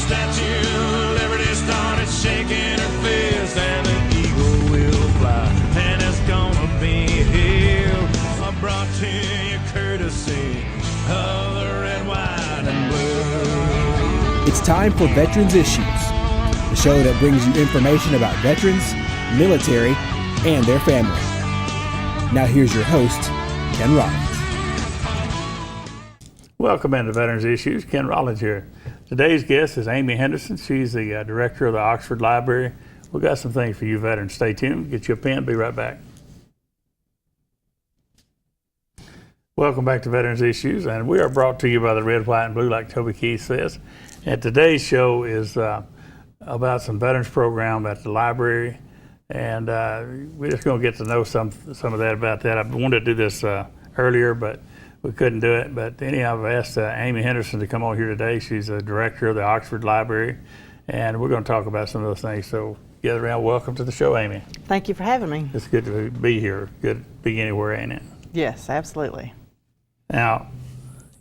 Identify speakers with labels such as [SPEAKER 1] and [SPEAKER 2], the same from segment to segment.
[SPEAKER 1] Statue of Liberty started shaking her fist, and the eagle will fly, and it's gonna be here. I brought to you courtesy of the red, white, and blue.
[SPEAKER 2] It's time for Veterans Issues, the show that brings you information about veterans, military, and their family. Now here's your host, Ken Rollins.
[SPEAKER 3] Welcome into Veterans Issues. Ken Rollins here. Today's guest is Amy Henderson. She's the director of the Oxford Library. We've got some things for you veterans. Stay tuned. Get you a pen. Be right back. Welcome back to Veterans Issues, and we are brought to you by the Red, White, and Blue, like Toby Keith says. And today's show is about some veterans program at the library, and we're just going to get to know some of that about that. I wanted to do this earlier, but we couldn't do it. But anyhow, I've asked Amy Henderson to come on here today. She's the director of the Oxford Library, and we're going to talk about some of those things. So gather around. Welcome to the show, Amy.
[SPEAKER 4] Thank you for having me.
[SPEAKER 3] It's good to be here. Good to be anywhere, ain't it?
[SPEAKER 4] Yes, absolutely.
[SPEAKER 3] Now,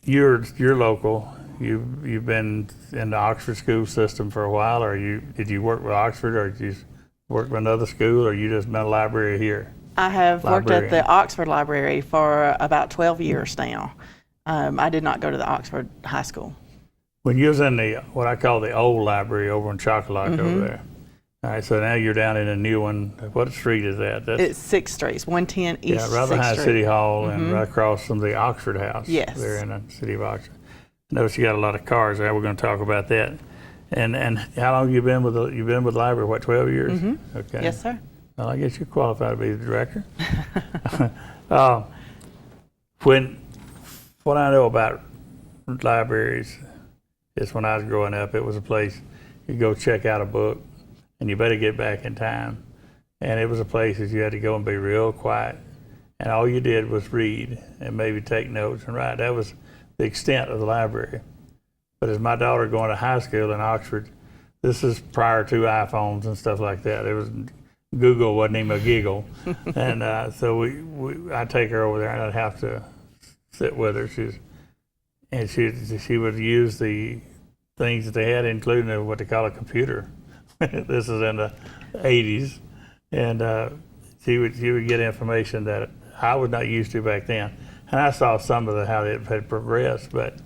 [SPEAKER 3] you're local. You've been in the Oxford school system for a while, or did you work with Oxford, or did you work with another school, or you just been a library here?
[SPEAKER 4] I have worked at the Oxford Library for about 12 years now. I did not go to the Oxford High School.
[SPEAKER 3] When you was in the, what I call the old library over in Chocolate over there. All right, so now you're down in a new one. What street is that?
[SPEAKER 4] It's 6th Street, it's 110 East 6th Street.
[SPEAKER 3] Yeah, right behind City Hall and right across from the Oxford House.
[SPEAKER 4] Yes.
[SPEAKER 3] There in the city of Oxford. I notice you got a lot of cars there. We're going to talk about that. And how long have you been with the library? What, 12 years? Okay.
[SPEAKER 4] Yes, sir.
[SPEAKER 3] Well, I guess you're qualified to be the director. What I know about libraries is when I was growing up, it was a place you go check out a book, and you better get back in time. And it was a place that you had to go and be real quiet, and all you did was read and maybe take notes and write. That was the extent of the library. But as my daughter going to high school in Oxford, this is prior to iPhones and stuff like that. It was Google wasn't even a giggle, and so I take her over there, and I'd have to sit with her. She would use the things that they had, including what they call a computer. This is in the 80s, and she would get information that I was not used to back then, and I saw some of how it had progressed. But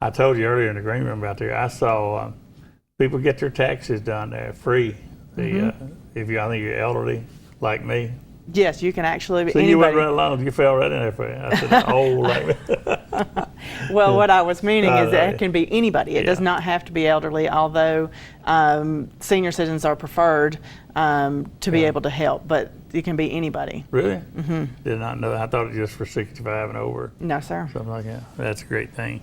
[SPEAKER 3] I told you earlier in the green room out there, I saw people get their taxes done there free. If I think you're elderly like me.
[SPEAKER 4] Yes, you can actually.
[SPEAKER 3] So you went right along. You fell right in there for you. I said, old like me.
[SPEAKER 4] Well, what I was meaning is that it can be anybody. It does not have to be elderly, although senior citizens are preferred to be able to help, but it can be anybody.
[SPEAKER 3] Really? Did not know. I thought it was just for 65 and over.
[SPEAKER 4] No, sir.
[SPEAKER 3] Something like that. That's a great thing.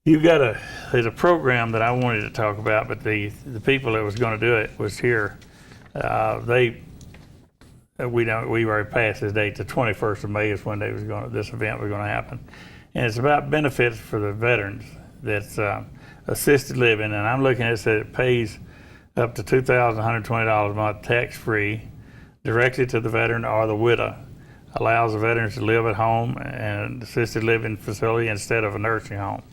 [SPEAKER 3] You've got there's a program that I wanted to talk about, but the people that was going to do it was here. We already passed this date. The 21st of May is when this event was going to happen, and it's about benefits for the veterans. That's assisted living, and I'm looking at it said it pays up to $2,120 a month tax free, directly to the veteran or the widow. Allows the veterans to live at home and assisted living facility instead of a nursing home.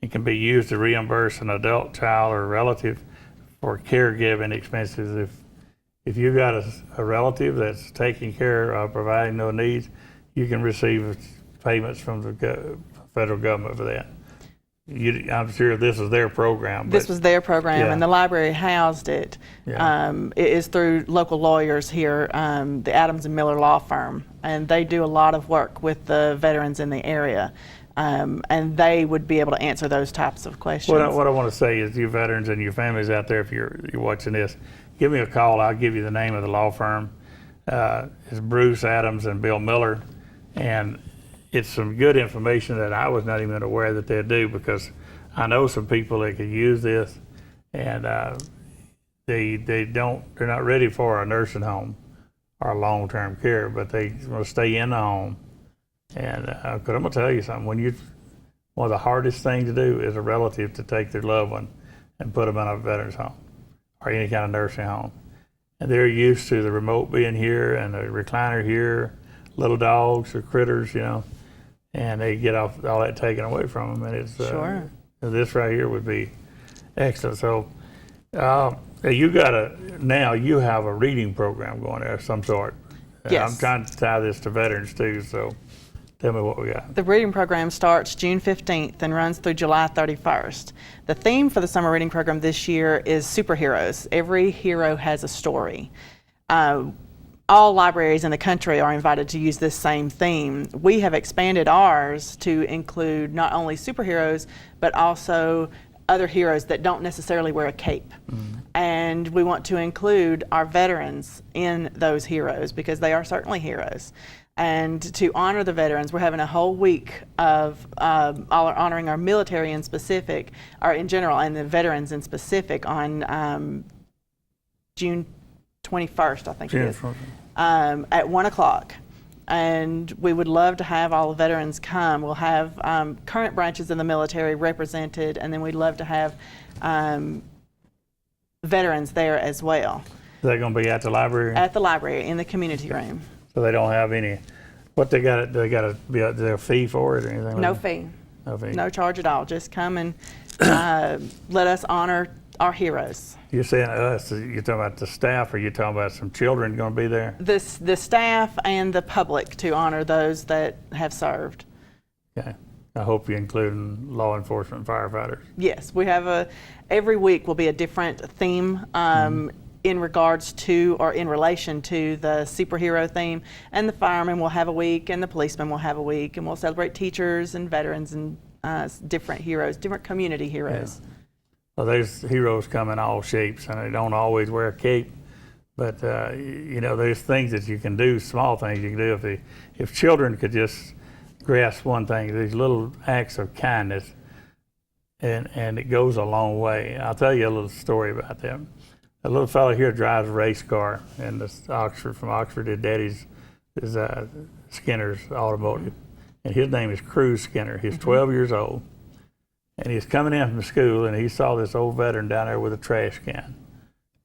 [SPEAKER 3] It can be used to reimburse an adult, child, or relative for caregiving expenses. If you've got a relative that's taking care of providing no needs, you can receive payments from the federal government for that. I'm sure this is their program.
[SPEAKER 4] This was their program, and the library housed it. It is through local lawyers here, the Adams and Miller Law Firm, and they do a lot of work with the veterans in the area. And they would be able to answer those types of questions.
[SPEAKER 3] What I want to say is, you veterans and your families out there, if you're watching this, give me a call. I'll give you the name of the law firm. It's Bruce Adams and Bill Miller, and it's some good information that I was not even aware that they'd do, because I know some people that could use this, and they're not ready for a nursing home or long-term care, but they want to stay in the home. And because I'm gonna tell you something, one of the hardest things to do is a relative to take their loved one and put them in a veterans home or any kind of nursing home. And they're used to the remote being here and the recliner here, little dogs or critters, and they get all that taken away from them. And it's This right here would be excellent. So you have a reading program going there of some sort.
[SPEAKER 4] Yes.
[SPEAKER 3] I'm trying to tie this to veterans too, so tell me what we got.
[SPEAKER 4] The reading program starts June 15th and runs through July 31st. The theme for the summer reading program this year is superheroes. Every hero has a story. All libraries in the country are invited to use this same theme. We have expanded ours to include not only superheroes, but also other heroes that don't necessarily wear a cape. Mm-hmm. And we want to include our veterans in those heroes because they are certainly heroes. And to honor the veterans, we're having a whole week of honoring our military in specific, or in general, and the veterans in specific on June 21st, I think it is, at 1 o'clock. And we would love to have all the veterans come. We'll have current branches of the military represented, and then we'd love to have veterans there as well.
[SPEAKER 3] Is that going to be at the library?
[SPEAKER 4] At the library, in the community room.
[SPEAKER 3] So they don't have any, what they got to be a fee for it or anything?
[SPEAKER 4] No
[SPEAKER 3] like
[SPEAKER 4] fee.
[SPEAKER 3] No fee.
[SPEAKER 4] No charge at all. Just come and let us honor our heroes.
[SPEAKER 3] You're saying us, you're talking about the staff, or you're talking about some children going to be there?
[SPEAKER 4] The staff and the public to honor those that have served.
[SPEAKER 3] Okay. I hope you include law enforcement firefighters.
[SPEAKER 4] Yes, we have every week will be a different theme in regards to or in relation to the superhero theme. And the firemen will have a week and the policemen will have a week, and we'll celebrate teachers and veterans and different heroes, different community heroes.
[SPEAKER 3] Yeah. Well, there's heroes come in all shapes, and they don't always wear a cape. But there's things that you can do, small things you can do. If children could just grasp one thing, these little acts of kindness, and it goes a long way. I'll tell you a little story about them. A little fellow here drives a race car from Oxford. His daddy's is Skinner's Automotive, and his name is Cruz Skinner. He's 12 years old. And he's coming in from school, and he saw this old veteran down there with a trash can,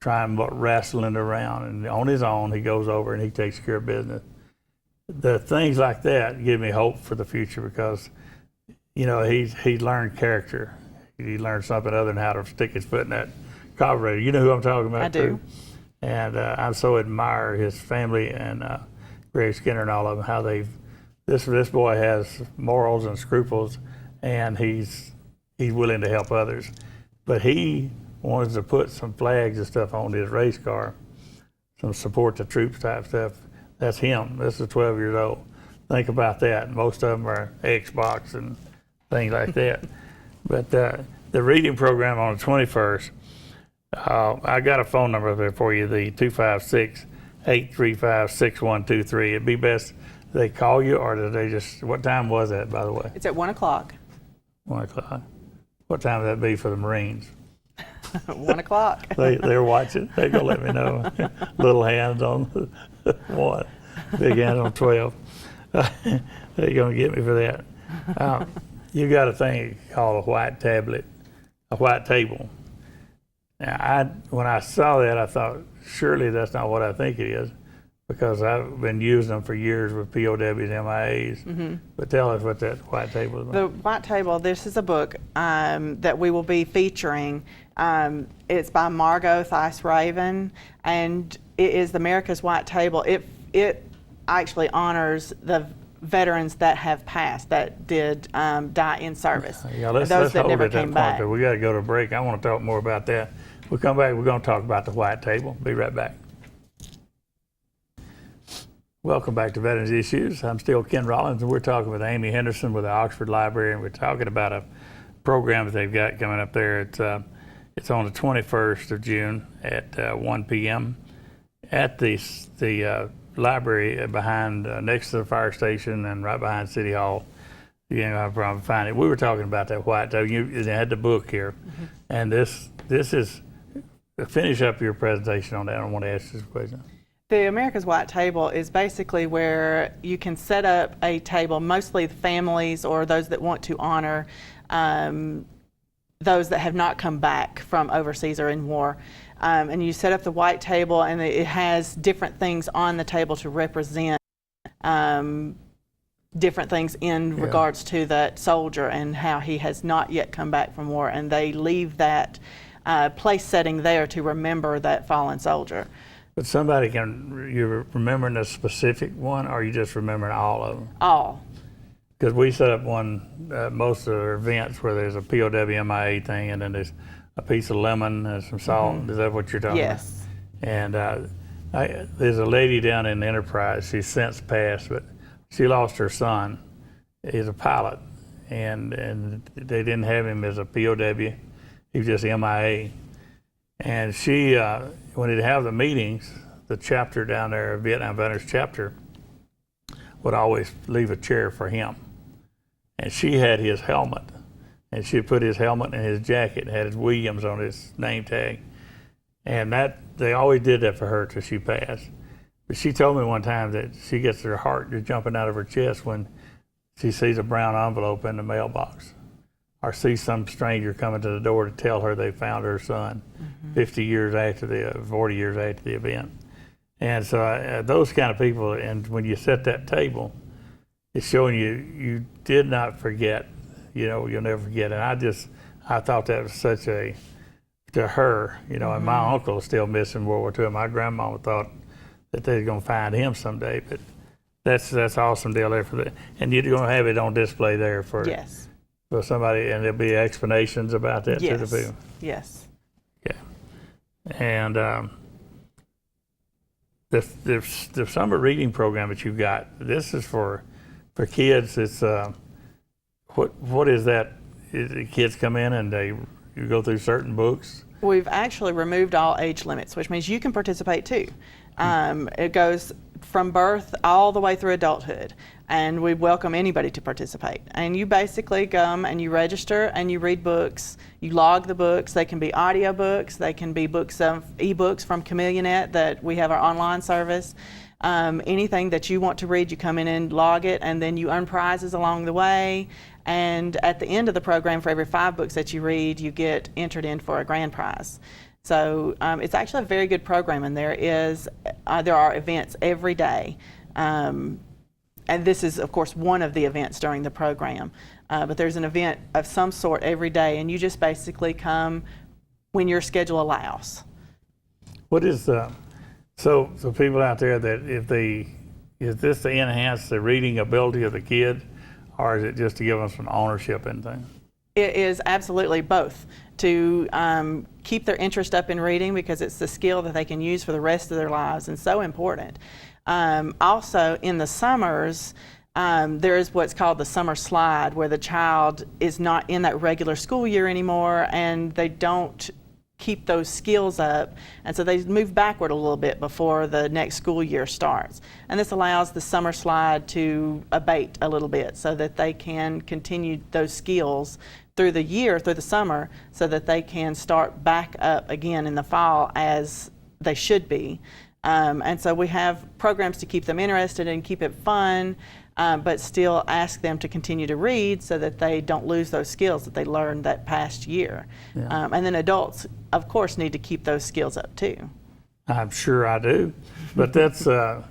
[SPEAKER 3] wrestling around. And on his own, he goes over and he takes care of business. The things like that give me hope for the future because, he learned character. He learned something other than how to stick his foot in that carburetor. You know who I'm talking about?
[SPEAKER 4] I do.
[SPEAKER 3] And I so admire his family and Greg Skinner and all of them, how this boy has morals and scruples, and he's willing to help others. But he wanted to put some flags and stuff on his race car, some support the troops type stuff. That's him. This is 12 years old. Think about that. Most of them are Xbox and things like that. But the reading program on the 21st, I got a phone number there for you, the 256-835-6123. It'd be best they call you, or did they just, what time was that, by the way?
[SPEAKER 4] It's at 1 o'clock.
[SPEAKER 3] 1 o'clock. What time would that be for the Marines?
[SPEAKER 4] 1 o'clock.
[SPEAKER 3] They're watching. They're going to let me know. Little hands on 1, big hands on 12. They're going to get me for that. You got a thing called a white tablet, a white table. Now, when I saw that, I thought, surely that's not what I think it is, because I've been using them for years with POWs and MIAs. Mm-hmm. But tell us what that white table is about.
[SPEAKER 4] The white table, this is a book that we will be featuring. It's by Margot Thice Raven, and it is America's White Table. It actually honors the veterans that have passed, that did die in service.
[SPEAKER 3] Yeah, let's
[SPEAKER 4] those that
[SPEAKER 3] hold
[SPEAKER 4] never
[SPEAKER 3] at that
[SPEAKER 4] came
[SPEAKER 3] point,
[SPEAKER 4] back.
[SPEAKER 3] we got to go to a break. I want to talk more about that. We'll come back. We're going to talk about the white table. Be right back. Welcome back to Veterans Issues. I'm still Ken Rollins, and we're talking with Amy Henderson with the Oxford Library, and we're talking about a program that they've got coming up there. It's on the 21st of June at 1 p.m. at the library behind, next to the fire station and right behind City Hall. You know, I probably find it. We were talking about that white table. You had the book here, and this is, finish up your presentation on that. I want to ask you this question.
[SPEAKER 4] The America's White Table is basically where you can set up a table, mostly the families or those that want to honor those that have not come back from overseas or in war. And you set up the white table, and it has different things on the table to represent different things in regards to that soldier and how he has not yet come back from war, and they leave that place setting there to remember that fallen soldier.
[SPEAKER 3] But somebody you're remembering a specific one, or are you just remembering all of them?
[SPEAKER 4] All.
[SPEAKER 3] Because we set up most of our events where there's a POW MIA thing, and then there's a piece of lemon and some salt. Is that what you're talking about?
[SPEAKER 4] Yes.
[SPEAKER 3] And there's a lady down in Enterprise, she's since passed, but she lost her son. He's a pilot, and they didn't have him as a POW. He was just MIA. And she, when they'd have the meetings, the chapter down there, Vietnam Veterans chapter, would always leave a chair for him. And she had his helmet, and she'd put his helmet in his jacket, had his Williams on his name tag. And they always did that for her till she passed. But she told me one time that she gets her heart just jumping out of her chest when she sees a brown envelope in the mailbox, or sees some stranger coming to the door to tell her they found her son 40 years after the event. And so those kind of people, and when you set that table, it's showing you did not forget, you'll never forget. And I thought that was such to her, and my uncle is still missing World War II, and my grandmama thought that they were going to find him someday, but that's awesome deal there for that. And you're going to have it on display there for somebody, and there'll be explanations about that to the people.
[SPEAKER 4] Yes.
[SPEAKER 3] Yeah. And the summer reading program that you've got, this is for kids. It's what is that? The kids come in and you go through certain books?
[SPEAKER 4] We've actually removed all age limits, which means you can participate too. It goes from birth all the way through adulthood, and we welcome anybody to participate. And you basically come and you register and you read books. You log the books. They can be audio books. They can be books of ebooks from Chameleonet that we have our online service. Anything that you want to read, you come in and log it, and then you earn prizes along the way. And at the end of the program, for every 5 books that you read, you get entered in for a grand prize. So it's actually a very good program, and there are events every day. And this is, of course, one of the events during the program. But there's an event of some sort every day, and you just basically come when your schedule allows.
[SPEAKER 3] What is so people out there that is this to enhance the reading ability of the kid, or is it just to give them some ownership in things?
[SPEAKER 4] It is absolutely both, to keep their interest up in reading, because it's the skill that they can use for the rest of their lives and so important. Also, in the summers, there is what's called the summer slide, where the child is not in that regular school year anymore, and they don't keep those skills up, and so they move backward a little bit before the next school year starts. And this allows the summer slide to abate a little bit so that they can continue those skills through the year, through the summer, so that they can start back up again in the fall as they should be. And so we have programs to keep them interested and keep it fun, but still ask them to continue to read so that they don't lose those skills that they learned that past year. Yeah. And then adults, of course, need to keep those skills up too.
[SPEAKER 3] I'm sure I do. But that's the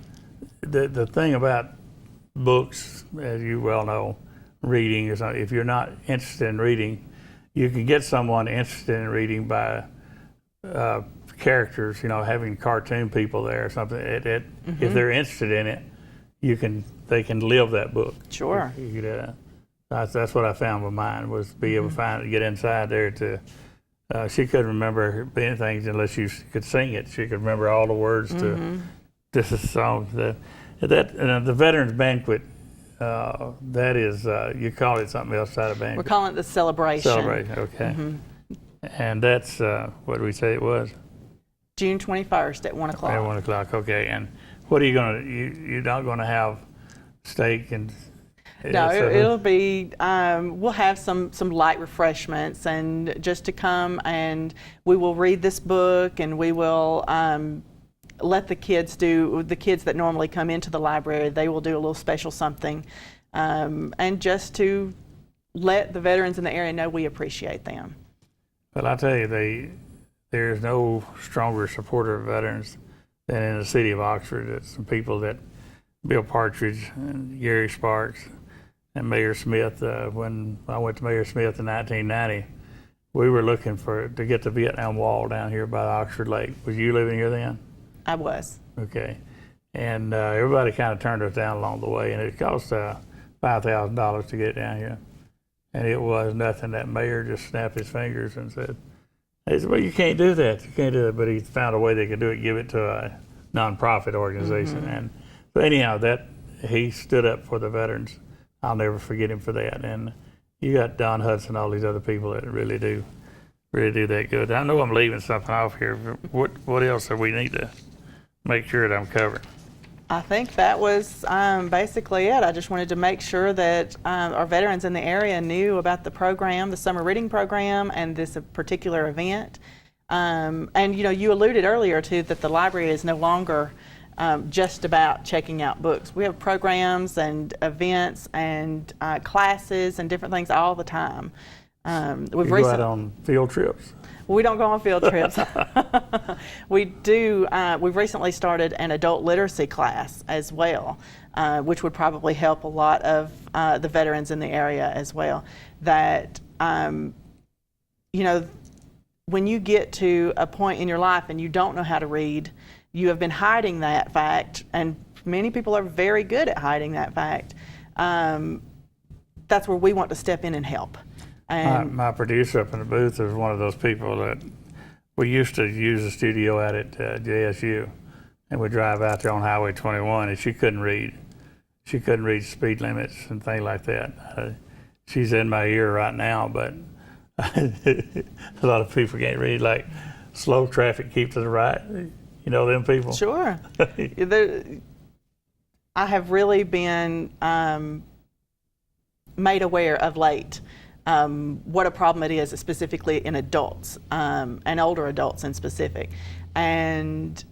[SPEAKER 3] thing about books, as you well know, reading is if you're not interested in reading, you can get someone interested in reading by characters, having cartoon people there or something. If they're interested in it, they can live that book.
[SPEAKER 4] Sure.
[SPEAKER 3] That's what I found with mine, was to be able to get inside there to. She couldn't remember anything unless you could sing it. She could remember all the words to this song. The Veterans Banquet. That is, you call it something else out of banquet.
[SPEAKER 4] We're calling it the celebration.
[SPEAKER 3] Celebration, okay. And that's what did we say it was?
[SPEAKER 4] June 21st at 1 o'clock.
[SPEAKER 3] At 1 o'clock, okay. And what are you going to, you're not going to have steak and...
[SPEAKER 4] No, it'll be, we'll have some light refreshments, and just to come, and we will read this book, and we will let the kids that normally come into the library, they will do a little special something, and just to let the veterans in the area know we appreciate them.
[SPEAKER 3] Well, I tell you, there's no stronger supporter of veterans than in the city of Oxford. It's some people that Bill Partridge and Gary Sparks and Mayor Smith. When I went to Mayor Smith in 1990, we were looking to get the Vietnam Wall down here by the Oxford Lake. Was you living here then?
[SPEAKER 4] I was.
[SPEAKER 3] Okay. And everybody kind of turned us down along the way, and it cost $5,000 to get down here. And it was nothing. That mayor just snapped his fingers and said, well, you can't do that. You can't do it. But he found a way they could do it, give it to a nonprofit organization. And so anyhow, he stood up for the veterans. I'll never forget him for that. And you got Don Hudson, all these other people that really do that good. I know I'm leaving something off here. But what else do we need to make sure that I'm covered?
[SPEAKER 4] I think that was basically it. I just wanted to make sure that our veterans in the area knew about the program, the summer reading program, and this particular event. And you alluded earlier to that the library is no longer just about checking out books. We have programs and events and classes and different things all the time.
[SPEAKER 3] You go out on field trips?
[SPEAKER 4] We don't go on field trips. We do. We've recently started an adult literacy class as well, which would probably help a lot of the veterans in the area as well. That, when you get to a point in your life and you don't know how to read, you have been hiding that fact, and many people are very good at hiding that fact. That's where we want to step in and help.
[SPEAKER 3] My producer up in the booth is one of those people that we used to use the studio out at JSU, and we'd drive out there on Highway 21, and she couldn't read. She couldn't read speed limits and things like that. She's in my ear right now, but a lot of people can't read, like slow traffic, keep to the right. You know them people?
[SPEAKER 4] Sure. I have really been made aware of late what a problem it is, specifically in adults and older adults in specific. And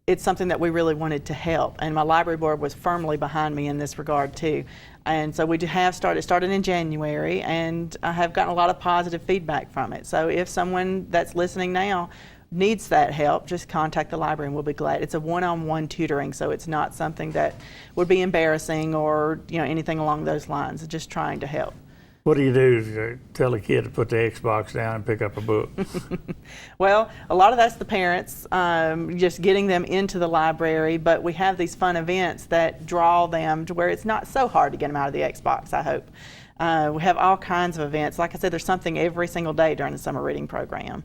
[SPEAKER 4] it's something that we really wanted to help. And my library board was firmly behind me in this regard too. And so we have started in January, and I have gotten a lot of positive feedback from it. So if someone that's listening now needs that help, just contact the library and we'll be glad. It's a one-on-one tutoring, so it's not something that would be embarrassing or anything along those lines. It's just trying to help.
[SPEAKER 3] What do you do to tell a kid to put the Xbox down and pick up a book?
[SPEAKER 4] Well, a lot of that's the parents, just getting them into the library, but we have these fun events that draw them to where it's not so hard to get them out of the Xbox, I hope. We have all kinds of events. Like I said, there's something every single day during the summer reading program.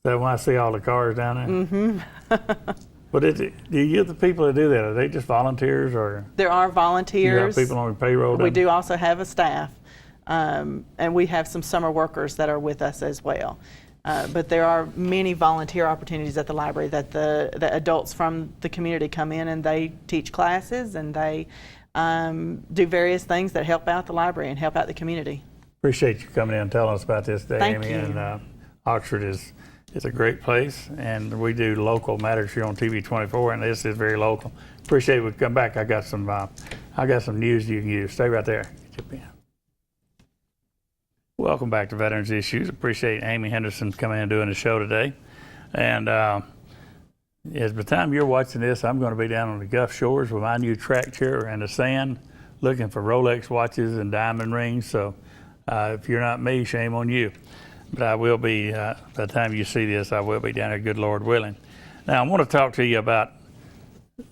[SPEAKER 3] So when I see all the cars down there?
[SPEAKER 4] Mm-hmm.
[SPEAKER 3] But do you get the people that do that? Are they just volunteers, or?
[SPEAKER 4] There are volunteers.
[SPEAKER 3] You have people on your payroll?
[SPEAKER 4] We do also have a staff. And we have some summer workers that are with us as well. But there are many volunteer opportunities at the library that the adults from the community come in and they teach classes and they do various things that help out the library and help out the community.
[SPEAKER 3] Appreciate you coming in and telling us about this today,
[SPEAKER 4] Thank
[SPEAKER 3] Amy.
[SPEAKER 4] you.
[SPEAKER 3] And Oxford is a great place, and we do local matters here on TV 24, and this is very local. Appreciate it. We come back. I got some news you can use. Stay right there. Get your pen. Welcome back to Veterans Issues. Appreciate Amy Henderson coming in and doing the show today. And as by the time you're watching this, I'm going to be down on the Gulf Shores with my new track chair in the sand, looking for Rolex watches and diamond rings. So if you're not me, shame on you. But I will be, by the time you see this, I will be down there, good Lord willing. Now, I want to talk to you about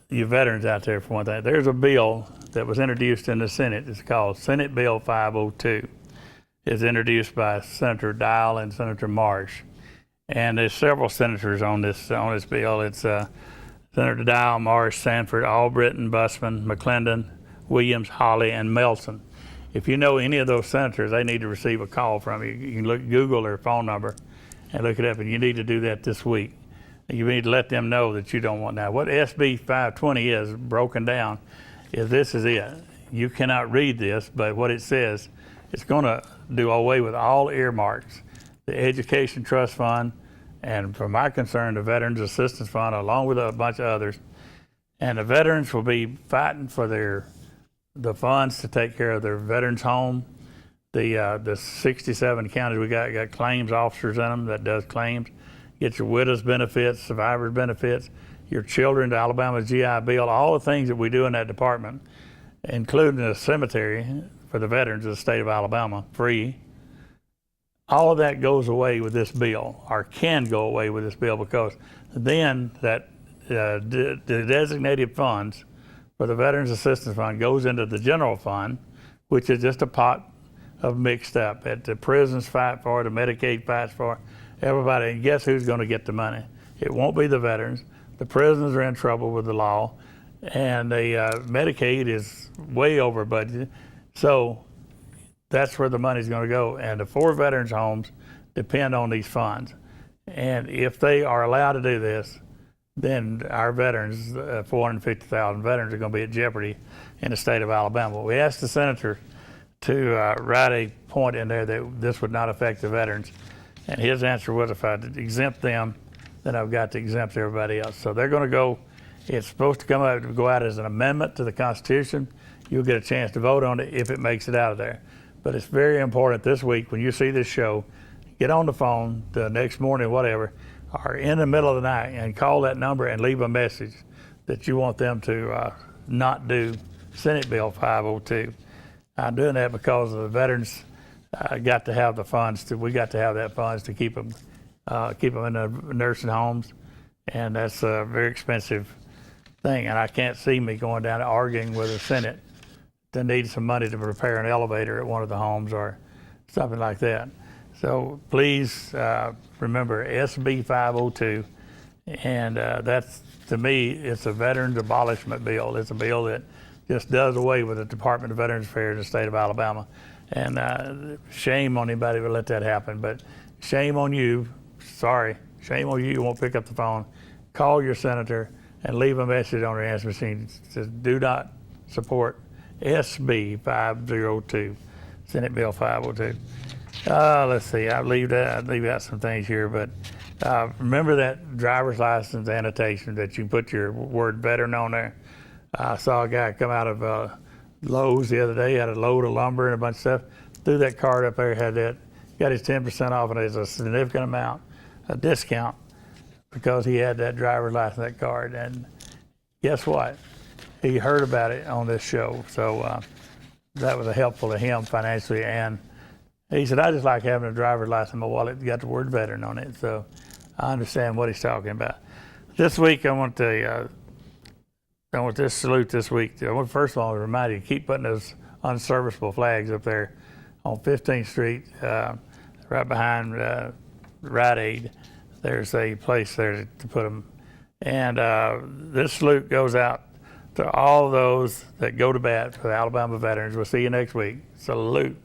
[SPEAKER 3] you veterans out there for one thing. There's a bill that was introduced in the Senate. It's called Senate Bill 502. It's introduced by Senator Dial and Senator Marsh. And there's several senators on this bill. It's Senator Dial, Marsh, Sanford, Albritton, Busman, McClendon, Williams, Hawley, and Melson. If you know any of those senators, they need to receive a call from you. You can Google their phone number and look it up, and you need to do that this week. You need to let them know that you don't want that. What SB 520 is, broken down, is this is it. You cannot read this, but what it says, it's going to do away with all earmarks, the Education Trust Fund, and for my concern, the Veterans Assistance Fund, along with a bunch of others. And the veterans will be fighting for the funds to take care of their veterans' home. The 67 counties we got claims officers in them that does claims. Get your widow's benefits, survivor's benefits. your children to Alabama's GI Bill, all the things that we do in that department, including a cemetery for the veterans of the state of Alabama, free. All of that goes away with this bill, or can go away with this bill, because then that the designated funds for the Veterans Assistance Fund goes into the general fund, which is just a pot of mixed up that the prisons fight for, the Medicaid fights for, everybody. And guess who's going to get the money? It won't be the veterans. The prisons are in trouble with the law, and the Medicaid is way over budget. So that's where the money's going to go. And the 4 veterans homes depend on these funds. And if they are allowed to do this, then our veterans, 450,000 veterans, are going to be at jeopardy in the state of Alabama. We asked the senator to write a point in there that this would not affect the veterans. And his answer was, if I exempt them, then I've got to exempt everybody else. So they're going to go, it's supposed to go out as an amendment to the Constitution. You'll get a chance to vote on it if it makes it out of there. But it's very important this week, when you see this show, get on the phone the next morning, whatever, or in the middle of the night, and call that number and leave a message that you want them to not do Senate Bill 502. I'm doing that because the veterans got to have the funds. We got to have that funds to keep them in the nursing homes, and that's a very expensive thing. And I can't see me going down and arguing with the Senate to need some money to repair an elevator at one of the homes or something like that. So please remember SB 502, and that's, to me, it's a veterans abolishment bill. It's a bill that just does away with the Department of Veterans Affairs in the state of Alabama. And shame on anybody who let that happen, but shame on you. Sorry, shame on you. You won't pick up the phone. Call your senator and leave a message on their answer machine. It says, do not support SB 502, Senate Bill 502. Let's see, I'll leave out some things here, but remember that driver's license annotation that you put your word veteran on there. I saw a guy come out of Lowe's the other day, had a load of lumber and a bunch of stuff, threw that card up there, had that, got his 10% off, and it's a significant amount, a discount, because he had that driver's license, that card. And guess what? He heard about it on this show, so that was helpful to him financially. And he said, I just like having a driver's license in my wallet, got the word veteran on it, so I understand what he's talking about. This week, I want this salute this week. I want, first of all, to remind you, keep putting those unserviceable flags up there on 15th Street, right behind Rite Aid. There's a place there to put them. And this salute goes out to all those that go to bat for the Alabama veterans. We'll see you next week. Salute.